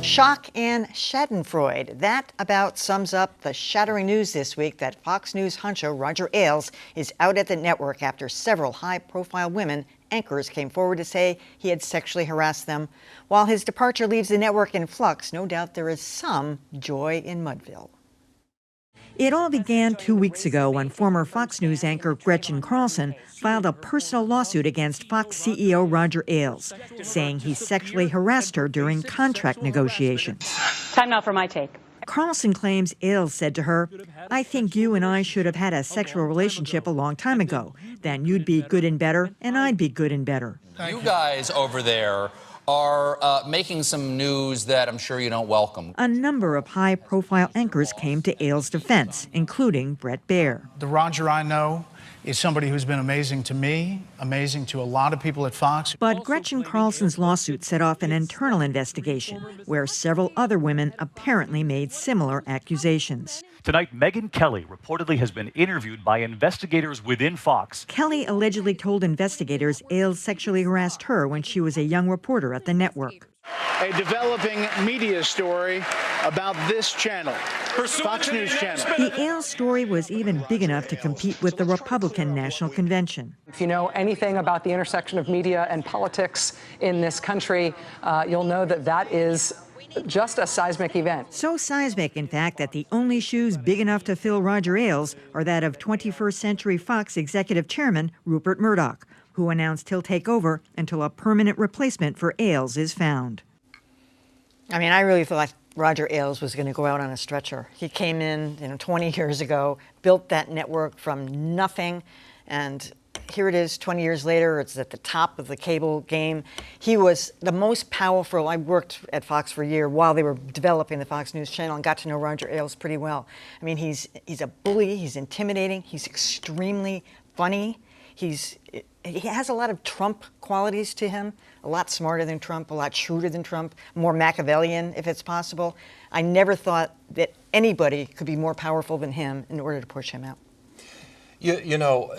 Shock and Schadenfreude. That about sums up the shattering news this week that Fox News honcho Roger Ailes is out at the network after several high-profile women anchors came forward to say he had sexually harassed them. While his departure leaves the network in flux, no doubt there is some joy in Mudville. It all began 2 weeks ago when former Fox News anchor Gretchen Carlson filed a personal lawsuit against Fox CEO Roger Ailes, saying he sexually harassed her during contract negotiations. Time now for my take. Carlson claims Ailes said to her, "I think you and I should have had a sexual relationship a long time ago. Then you'd be good and better, and I'd be good and better." You guys over there are making some news that I'm sure you don't welcome. A number of high-profile anchors came to Ailes' defense, including Bret Baier. The Roger I know is somebody who's been amazing to me, amazing to a lot of people at Fox. But Gretchen Carlson's lawsuit set off an internal investigation where several other women apparently made similar accusations. Tonight, Megyn Kelly reportedly has been interviewed by investigators within Fox. Kelly allegedly told investigators Ailes sexually harassed her when she was a young reporter at the network. A developing media story about this channel, Fox News Channel. The Ailes story was even big enough to compete with the Republican National Convention. If you know anything about the intersection of media and politics in this country, you'll know that that is just a seismic event. So seismic, in fact, that the only shoes big enough to fill Roger Ailes are that of 21st Century Fox executive chairman Rupert Murdoch, who announced he'll take over until a permanent replacement for Ailes is found. I mean, I really thought Roger Ailes was going to go out on a stretcher. He came in, 20 years ago, built that network from nothing, and here it is 20 years later. It's at the top of the cable game. He was the most powerful. I worked at Fox for a year while they were developing the Fox News Channel and got to know Roger Ailes pretty well. I mean, he's a bully. He's intimidating. He's extremely funny. He has a lot of Trump qualities to him, a lot smarter than Trump, a lot shrewder than Trump, more Machiavellian if it's possible. I never thought that anybody could be more powerful than him in order to push him out. You know,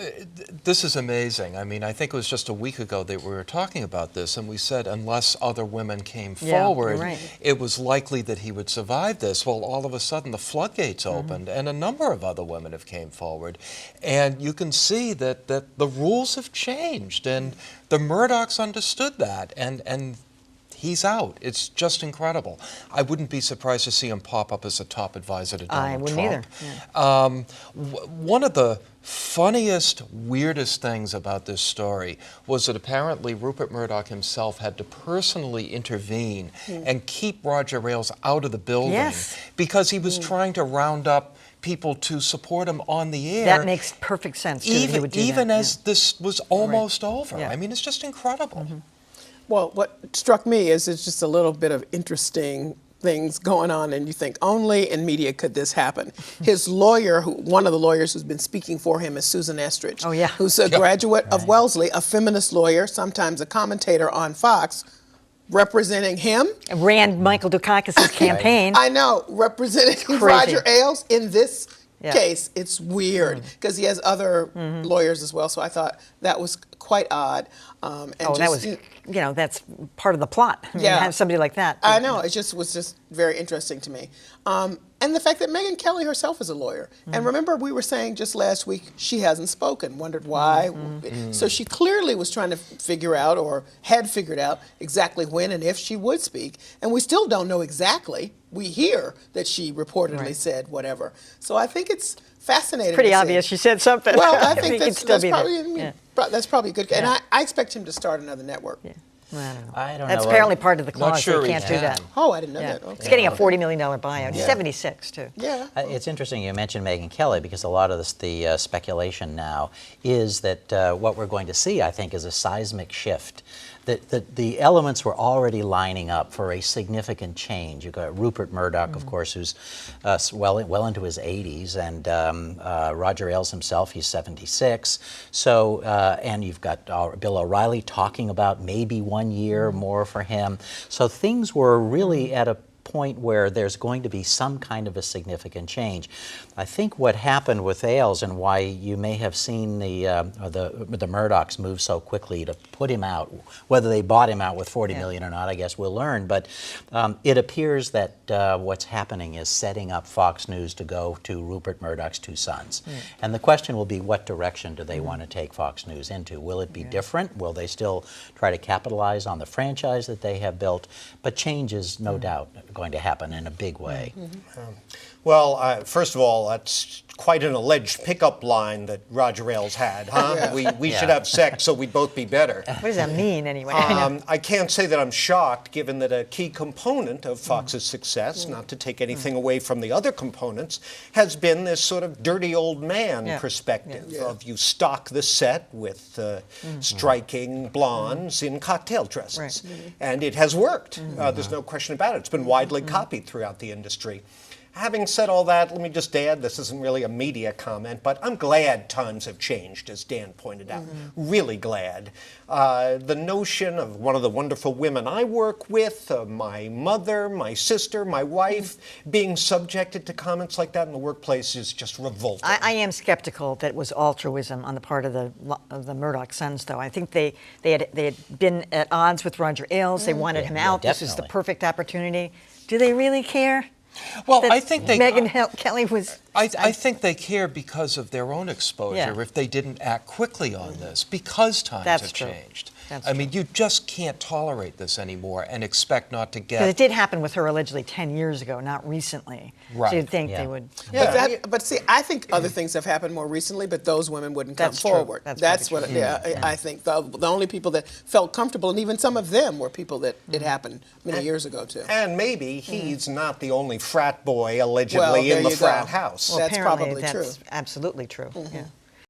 this is amazing. I mean, I think it was just a week ago that we were talking about this, and we said unless other women came forward, right, it was likely that he would survive this. Well, all of a sudden, the floodgates opened, and a number of other women have came forward. And you can see that the rules have changed, and the Murdochs understood that, and he's out. It's just incredible. I wouldn't be surprised to see him pop up as a top advisor to Donald Trump. I wouldn't either. Yeah. One of the funniest, weirdest things about this story was that apparently Rupert Murdoch himself had to personally intervene and keep Roger Ailes out of the building because he was trying to round up people to support him on the air. That makes perfect sense. Even as this was almost over. Yeah. I mean, it's just incredible. Well, what struck me is it's just a little bit of interesting things going on, and you think only in media could this happen. His lawyer, one of the lawyers who's been speaking for him is Susan Estridge, who's a graduate of Wellesley, a feminist lawyer, sometimes a commentator on Fox, representing him. Ran Michael Dukakis' campaign. I know, representing Roger Ailes in this case. It's weird because he has other lawyers as well, so I thought that was quite odd. That was, that's part of the plot. I mean, have somebody like that. I know, it just was just very interesting to me. And the fact that Megyn Kelly herself is a lawyer. And remember, we were saying just last week, she hasn't spoken, wondered why. So she clearly was trying to figure out, or had figured out, exactly when and if she would speak. And we still don't know exactly. We hear that she reportedly said whatever. So I think it's fascinating. Pretty obvious she said something. Well, I think that's probably good. And I expect him to start another network. I don't know. That's apparently part of the clause. Sure he can't do that. Oh, I didn't know that. Okay. He's getting a $40 million buyout. He's 76, too. Yeah. It's interesting you mentioned Megyn Kelly because a lot of the speculation now is that what we're going to see, I think, is a seismic shift. The elements were already lining up for a significant change. You've got Rupert Murdoch, of course, who's well into his 80s, and Roger Ailes himself, he's 76. So, and you've got Bill O'Reilly talking about maybe 1 year more for him. So things were really at a point where there's going to be some kind of a significant change. I think what happened with Ailes and why you may have seen the Murdochs move so quickly to put him out, whether they bought him out with $40 million or not, I guess we'll learn. But it appears that what's happening is setting up Fox News to go to Rupert Murdoch's two sons. And the question will be, what direction do they want to take Fox News into? Will it be different? Will they still try to capitalize on the franchise that they have built? But change is no doubt going to happen in a big way. Well, first of all, that's quite an alleged pickup line that Roger Ailes had, huh? We should have sex so we'd both be better. What does that mean, anyway? I can't say that I'm shocked, given that a key component of Fox's success, not to take anything away from the other components, has been this sort of dirty old man perspective of you stock the set with striking blondes in cocktail dresses. And it has worked. There's no question about it. It's been widely copied throughout the industry. Having said all that, let me just add, this isn't really a media comment, but I'm glad times have changed, as Dan pointed out. Really glad. The notion of one of the wonderful women I work with, my mother, my sister, my wife, being subjected to comments like that in the workplace is just revolting. I am skeptical that it was altruism on the part of the Murdoch sons, though. I think they had been at odds with Roger Ailes. They wanted him out. This was the perfect opportunity. Do they really care? Well, I think they. Megyn Kelly was. I think they care because of their own exposure. If they didn't act quickly on this, because times have changed. I mean, you just can't tolerate this anymore and expect not to get. Because it did happen with her allegedly 10 years ago, not recently. Right. So you'd think they would. But see, I think other things have happened more recently, but those women wouldn't come forward. That's what I think. The only people that felt comfortable, and even some of them were people that it happened many years ago too. And maybe he's not the only frat boy allegedly in the frat house. Well, that's probably true. Absolutely true. Yeah.